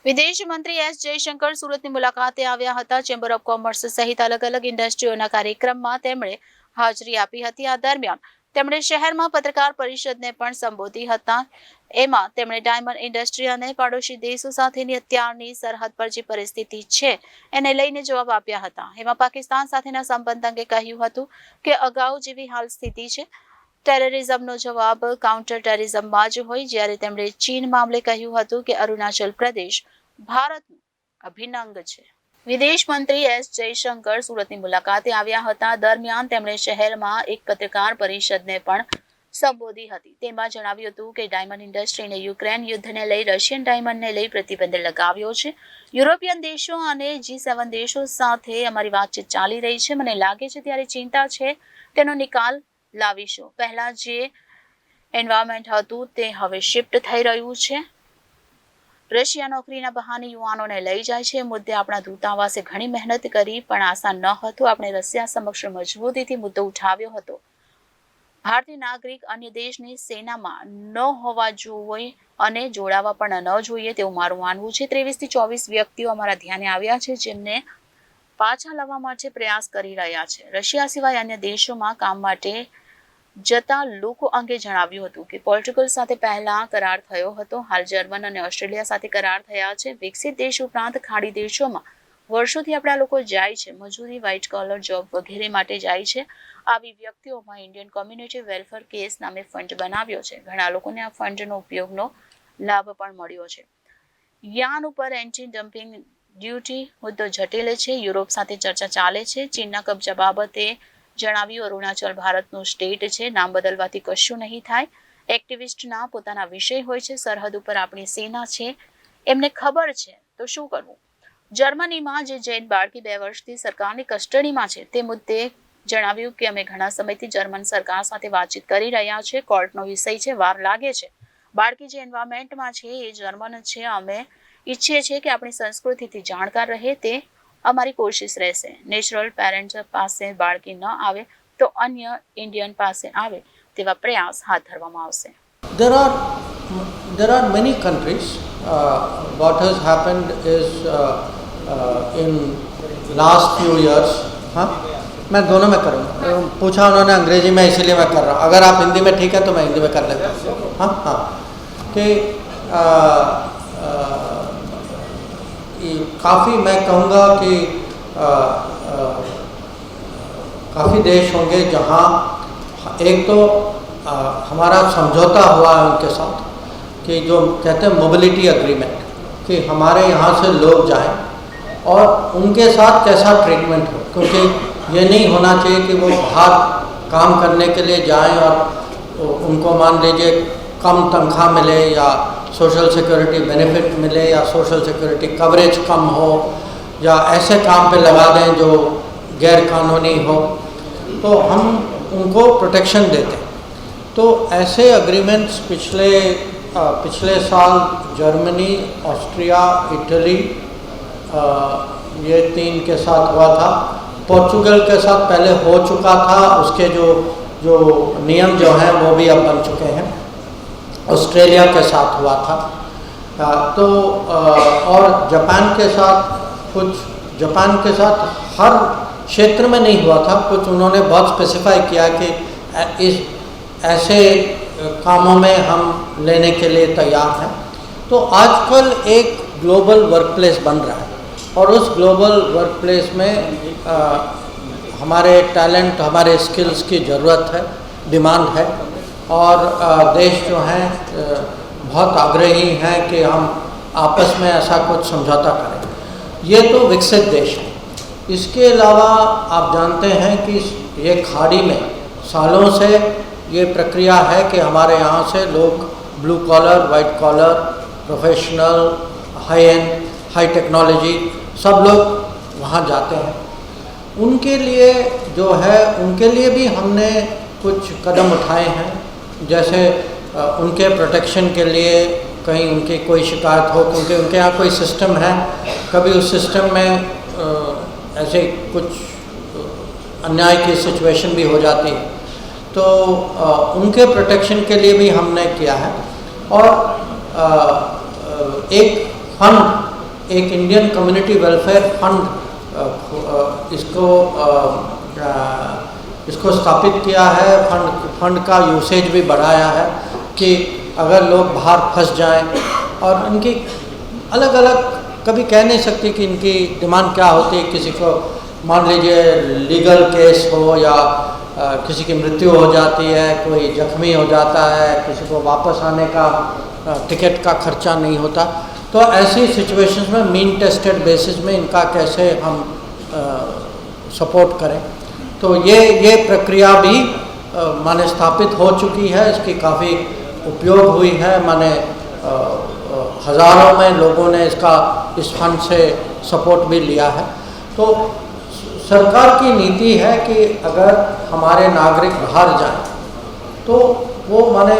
વિદેશ મંત્રી એસ જયશંકર સુરતની મુલાકાતે આવ્યા હતા. ચેમ્બર ઓફ કોમર્સ સહિત અલગ અલગ ઇન્ડસ્ટ્રીઓના કાર્યક્રમમાં તેમણે હાજરી આપી હતી. આ દરમિયાન તેમણે શહેરમાં પત્રકાર પરિષદને પણ સંબોધી હતા. એમાં તેમણે ડાયમંડ ઇન્ડસ્ટ્રી અને પાડોશી દેશો સાથેની અત્યારની સરહદ પર જે પરિસ્થિતિ છે એને લઈને જવાબ આપ્યા હતા. એમાં પાકિસ્તાન સાથેના સંબંધ અંગે કહ્યું હતું કે અગાઉ જેવી હાલ સ્થિતિ છે ટેરરિઝમનો જવાબ કાઉન્ટર ટેરરિઝમમાં જ હોય. જ્યારે તેમણે ચીન મામલે કહ્યું હતું કે અરુણાચલ પ્રદેશ ભારતનું અભિન્ન અંગ છે. વિદેશ મંત્રી એસ જયશંકર સુરતની મુલાકાતે આવ્યા હતા. દરમિયાન તેમણે શહેરમાં એક પત્રકાર પરિષદને પણ સંબોધી હતી. તેમાં જણાવ્યું હતું કે ડાયમંડ ઇન્ડસ્ટ્રીને યુક્રેન યુદ્ધને લઈ રશિયન ડાયમંડને લઈ પ્રતિબંધ લગાવ્યો છે. યુરોપિયન દેશો અને G7 દેશો સાથે અમારી વાતચીત ચાલી રહી છે. મને લાગે છે ત્યારે ચિંતા છે તેનો નિકાલ લાવીશું. પહેલા જે એન્વાયરમેન્ટ હતું તે હવે શિફ્ટ થઈ રહ્યું છે. રશિયા નોકરીના બહાને યુવાનોને લઈ જાય છે. મુદ્દે આપણા દૂતાવાસે ઘણી મહેનત કરી પણ આસાન ન હતું. આપણે રશિયા સમક્ષ મજબૂતીથી મુદ્દો ઉઠાવ્યો હતો. ભારતીય નાગરિક અન્ય દેશની સેનામાં ન હોવા જોઈએ અને જોડાવા પણ ન જોઈએ તેવું મારું માનવું છે. 23 થી 24 વ્યક્તિઓ અમારા ધ્યાને આવ્યા છે જેમને પાછા લાવવા માટે પ્રયાસ કરી રહ્યા છે. રશિયા સિવાય અન્ય દેશોમાં કામ માટે જતા લોકો અંગે જણાવ્યું હતું કે પોર્ટુગલ સાથે પહેલા કરાર થયો હતો. હાલ જર્મન અને ઓસ્ટ્રેલિયા સાથે કરાર થયા છે. વિકસિત દેશ ઉપરાંત ખાડી દેશોમાં વર્ષોથી આપણા લોકો જાય છે. મજૂરી, વ્હાઇટ કોલર જોબ વગેરે માટે જાય છે. આવી વ્યક્તિઓમાં ઇન્ડિયન કોમ્યુનિટી વેલફેર કેસ નામે ફંડ બનાવ્યો છે. ઘણા લોકોને આ ફંડનો ઉપયોગનો લાભ પણ મળ્યો છે. યાન ઉપર એન્ટી ડમ્પિંગ ડ્યુટી મુદ્દો જટિલ છે. યુરોપ સાથે ચર્ચા ચાલે છે. ચીનના કબજા બાબતે જણાવ્યું અરુણાચલ ભારતનું સ્ટેટ છે. નામ બદલવાથી કશું નહીં થાય. એક્ટિવિસ્ટના પોતાના વિષય હોય છે. સરહદ ઉપર આપણી સેના છે, એમને ખબર છે તો શું કરવું. જર્મનીમાં જે જૈન બાળકી 2 વર્ષથી સરકારની કસ્ટડીમાં છે તે મુદ્દે જણાવ્યું કે અમે ઘણા સમયથી જર્મન સરકાર સાથે વાતચીત કરી રહ્યા છે. કોર્ટનો વિષય છે, વાર લાગે છે. બાળકી જે એન્વાયરમેન્ટમાં છે એ જર્મન છે. અમે ઈચ્છીએ છીએ કે આપણી સંસ્કૃતિથી જાણકાર રહે તે અમારી કોશિશ રહેશે. નેચરલ પેરેન્ટ્સ પાસે બાળકી ન આવે તો અન્ય ઇન્ડિયન પાસે આવે તેવા પ્રયાસ હાથ ધરવામાં આવશે. There are many countries. What has happened is in last few years. हाँ, मैं दोनों में करूँगा. पूछा उन्होंने अंग्रेजी में, इसीलिए मैं कर रहा हूँ. अगर आप हिंदी में ठीक है तो मैं हिंदी में कर लेता हूँ. हाँ हाँ कि काफ़ी मैं कहूँगा कि काफ़ी देश होंगे जहाँ एक तो हमारा समझौता हुआ है उनके साथ कि जो कहते हैं मोबिलिटी एग्रीमेंट, कि हमारे यहाँ से लोग जाएं और उनके साथ कैसा ट्रीटमेंट हो. क्योंकि ये नहीं होना चाहिए कि वो बाहर काम करने के लिए जाएं और उनको मान लीजिए कम तनख्वाह मिले या सोशल सिक्योरिटी बेनिफिट मिले या सोशल सिक्योरिटी कवरेज कम हो या ऐसे काम पे लगा दें जो गैर कानूनी हो, तो हम उनको प्रोटेक्शन देते हैं. तो ऐसे एग्रीमेंट्स पिछले साल जर्मनी, ऑस्ट्रिया, इटली ये 3 के साथ हुआ था. पोर्चुगल के साथ पहले हो चुका था. उसके जो नियम जो हैं वो भी अब बन चुके हैं. ऑस्ट्रेलिया के साथ हुआ था. तो और जापान के साथ हर क्षेत्र में नहीं हुआ था. कुछ उन्होंने बहुत स्पेसिफाई किया कि इस ऐसे कामों में हम लेने के लिए तैयार हैं. तो आजकल एक ग्लोबल वर्कप्लेस बन रहा है और उस ग्लोबल वर्कप्लेस में हमारे टैलेंट, हमारे स्किल्स की ज़रूरत है, डिमांड है. और देश जो हैं बहुत आग्रही हैं कि हम आपस में ऐसा कुछ समझौता करें. ये तो विकसित देश हैं. इसके अलावा आप जानते हैं कि ये खाड़ी में सालों से ये प्रक्रिया है कि हमारे यहाँ से लोग blue collar, white collar, professional, high end, high technology सब लोग वहाँ जाते हैं. उनके लिए जो है उनके लिए भी हमने कुछ कदम उठाए हैं. जैसे उनके प्रोटेक्शन के लिए कहीं उनकी कोई शिकायत हो, क्योंकि उनके यहाँ कोई सिस्टम है, कभी उस सिस्टम में ऐसे कुछ अन्याय की सिचुएशन भी हो जाती है. तो उनके प्रोटेक्शन के लिए भी हमने किया है. और एक फंड एक इंडियन कम्युनिटी वेलफेयर फंड इसको स्थापित किया है। फंड का यूसेज भी बढ़ाया है कि अगर लोग बाहर फंस जाएं और इनकी अलग अलग, कभी कह नहीं सकती कि इनकी डिमांड क्या होती है। किसी को मान लीजिए लीगल केस हो या किसी की मृत्यु हो जाती है, कोई जख्मी हो जाता है, किसी को वापस आने का टिकट का खर्चा नहीं होता, तो ऐसी सिचुएशंस में मीन टेस्टेड बेसिस में इनका कैसे हम सपोर्ट करें। तो ये प्रक्रिया भी माने स्थापित हो चुकी है, इसकी काफ़ी उपयोग हुई है। माने हज़ारों में लोगों ने इस फंड से सपोर्ट भी लिया है। तो सरकार की नीति है कि अगर हमारे नागरिक बाहर जाएं तो वो माने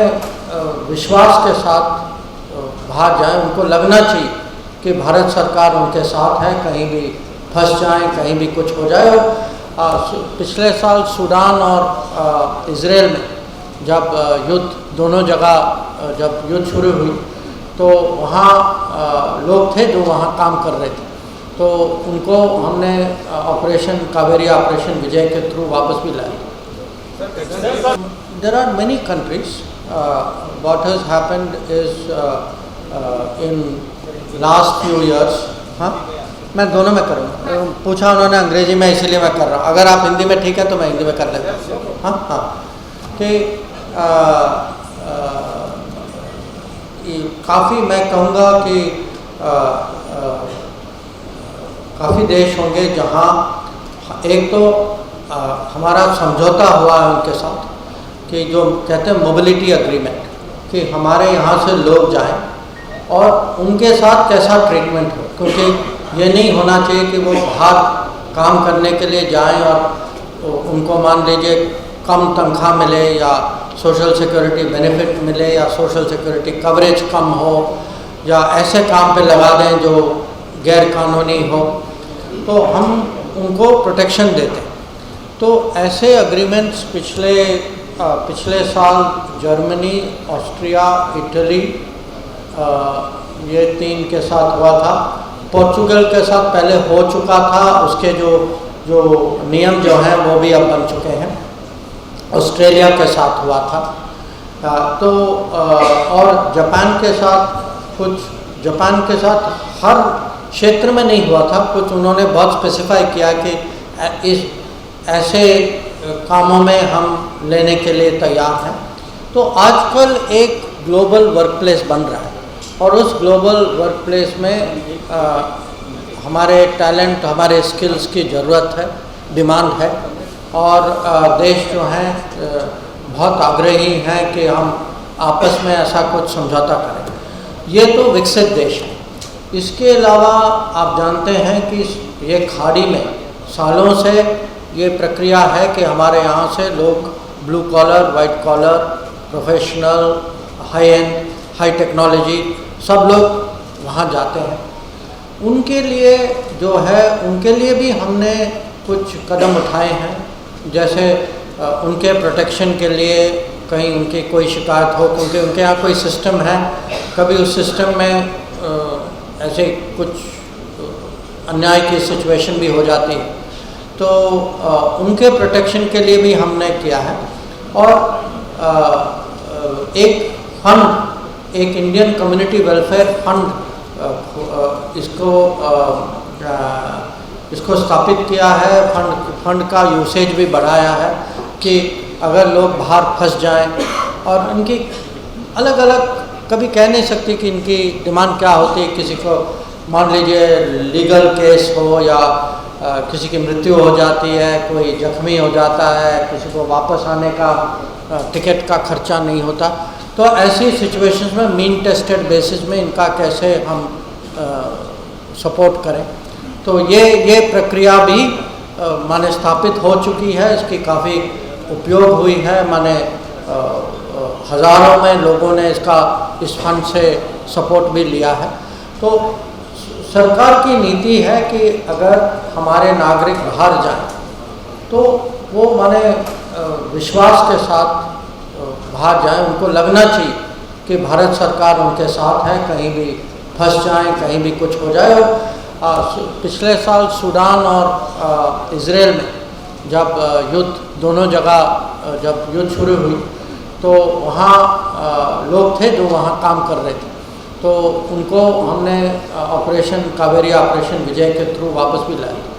विश्वास के साथ बाहर जाएं, उनको लगना चाहिए कि भारत सरकार उनके साथ है, कहीं भी फंस जाएं, कहीं भी कुछ हो जाए। और पिछले साल सूडान और इजराइल में जब युद्ध, दोनों जगह जब युद्ध शुरू हुई तो वहाँ लोग थे जो वहाँ काम कर रहे थे, तो उनको हमने ऑपरेशन कावेरी, ऑपरेशन विजय के थ्रू वापस भी लाया। There are many countries, what has happened is in last few years. हाँ, मैं दोनों में करूँगा। पूछा उन्होंने अंग्रेजी में, इसीलिए मैं कर रहा हूँ। अगर आप हिंदी में ठीक है तो मैं हिंदी में कर लेता हूँ। हाँ हाँ, कि काफ़ी मैं कहूँगा कि काफ़ी देश होंगे जहाँ एक तो हमारा समझौता हुआ है उनके साथ कि जो कहते हैं मोबिलिटी एग्रीमेंट, कि हमारे यहाँ से लोग जाएं और उनके साथ कैसा ट्रीटमेंट हो, क्योंकि ये नहीं होना चाहिए कि वो बाहर काम करने के लिए जाएं और उनको मान लीजिए कम तनख्वाह मिले या सोशल सिक्योरिटी बेनिफिट मिले या सोशल सिक्योरिटी कवरेज कम हो या ऐसे काम पे लगा दें जो गैर कानूनी हो, तो हम उनको प्रोटेक्शन देते हैं। तो ऐसे एग्रीमेंट्स पिछले साल जर्मनी, ऑस्ट्रिया, इटली, ये 3 के साथ हुआ था। पोर्चुगल के साथ पहले हो चुका था, उसके जो नियम जो हैं वो भी अब बन चुके हैं। ऑस्ट्रेलिया के साथ हुआ था। और जापान के साथ हर क्षेत्र में नहीं हुआ था, कुछ उन्होंने बहुत स्पेसिफाई किया कि ऐसे कामों में हम लेने के लिए तैयार हैं। तो आजकल एक ग्लोबल वर्कप्लेस बन रहा है और उस ग्लोबल वर्कप्लेस में हमारे टैलेंट, हमारे स्किल्स की ज़रूरत है, डिमांड है। और देश जो हैं बहुत आग्रही हैं कि हम आपस में ऐसा कुछ समझौता करें। ये तो विकसित देश है। इसके अलावा आप जानते हैं कि ये खाड़ी में सालों से ये प्रक्रिया है कि हमारे यहाँ से लोग blue collar, white collar, professional, high end, high technology, सब लोग वहाँ जाते हैं। उनके लिए जो है, उनके लिए भी हमने कुछ कदम उठाए हैं। जैसे उनके प्रोटेक्शन के लिए कहीं उनकी कोई शिकायत हो, क्योंकि उनके यहाँ कोई सिस्टम है, कभी उस सिस्टम में ऐसे कुछ अन्याय की सिचुएशन भी हो जाती है, तो उनके प्रोटेक्शन के लिए भी हमने किया है। और एक फंड, एक इंडियन कम्युनिटी वेलफेयर फंड, इसको स्थापित किया है। फंड का यूसेज भी बढ़ाया है कि अगर लोग बाहर फंस जाएं और इनकी अलग अलग, कभी कह नहीं सकती कि इनकी डिमांड क्या होती है। किसी को मान लीजिए लीगल केस हो या किसी की मृत्यु हो जाती है, कोई जख्मी हो जाता है, किसी को वापस आने का टिकट का खर्चा नहीं होता, तो ऐसी सिचुएशंस में मीन टेस्टेड बेसिस में इनका कैसे हम सपोर्ट करें। तो ये प्रक्रिया भी माने स्थापित हो चुकी है, इसकी काफ़ी उपयोग हुई है। माने हज़ारों में लोगों ने इस फंड से सपोर्ट भी लिया है। तो सरकार की नीति है कि अगर हमारे नागरिक बाहर जाएं तो वो माने विश्वास के साथ बाहर जाएं, उनको लगना चाहिए कि भारत सरकार उनके साथ है, कहीं भी फंस जाएं, कहीं भी कुछ हो जाए। और पिछले साल सूडान और इज़राइल में जब युद्ध दोनों जगह जब युद्ध शुरू हुई तो वहाँ लोग थे जो वहाँ काम कर रहे थे, तो उनको हमने ऑपरेशन कावेरी ऑपरेशन विजय के थ्रू वापस भी लाया।